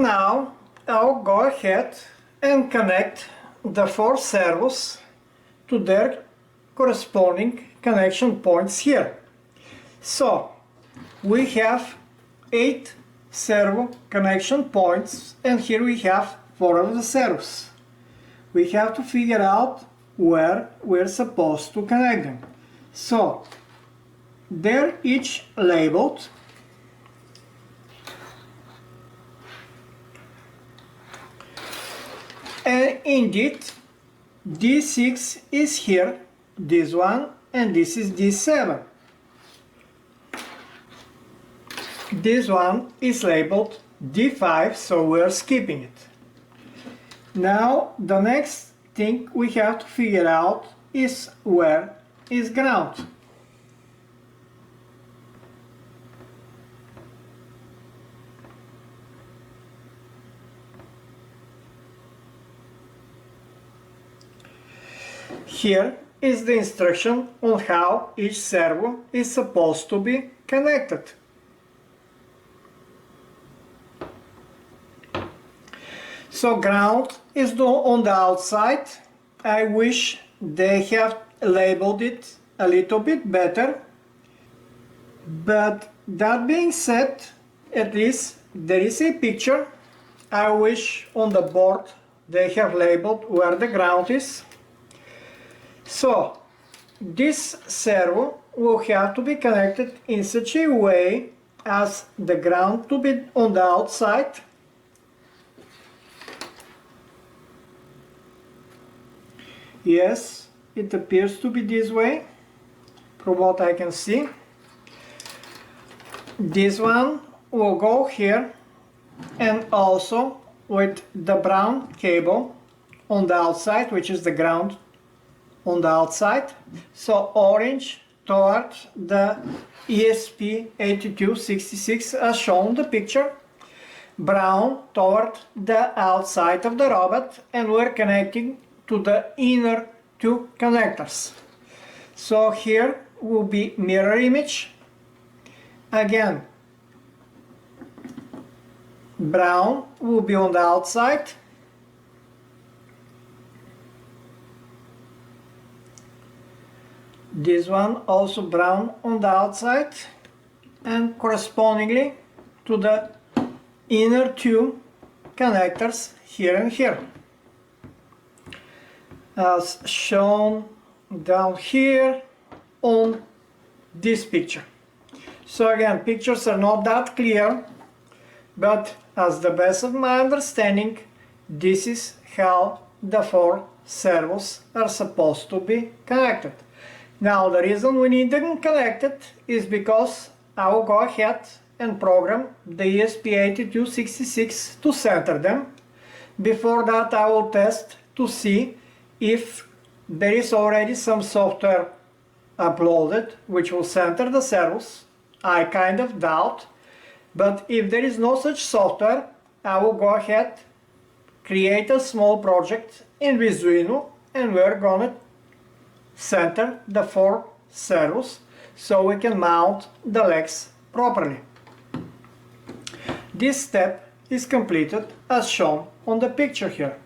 now I'll go ahead and connect the 4 servos to their corresponding connection points here. So we have 8 servo connection points, and here we have 4 of the servos. We have to figure out where we're supposed to connect them. So they're each labeled. And indeed, D6 is here, this one, and this is D7. This one is labeled D5, so we're skipping it. Now, the next thing we have to figure out is where is ground. Here is the instruction on how each servo is supposed to be connected. So ground is on the outside. I wish they have labeled it a little bit better. But that being said, at least there is a picture. I wish on the board they have labeled where the ground is. So this servo will have to be connected in such a way as the ground to be on the outside. Yes, it appears to be this way, from what I can see. This one will go here, and also with the brown cable on the outside, which is the ground on the outside. So orange toward the ESP8266 as shown in the picture, brown toward the outside of the robot, and we're connecting to the inner 2 connectors. So here will be mirror image. Again, brown will be on the outside, this one also brown on the outside, and correspondingly to the inner 2 connectors here and here, as shown down here on this picture. So again, pictures are not that clear, but as the best of my understanding, this is how the 4 servos are supposed to be connected. Now the reason we need them connected is because I will go ahead and program the ESP8266 to center them. Before that, I will test to see if there is already some software uploaded which will center the servos. I kind of doubt, but if there is no such software, I will go ahead, create a small project in Visuino, and we're gonna center the 4 servos so we can mount the legs properly. This step is completed as shown on the picture here.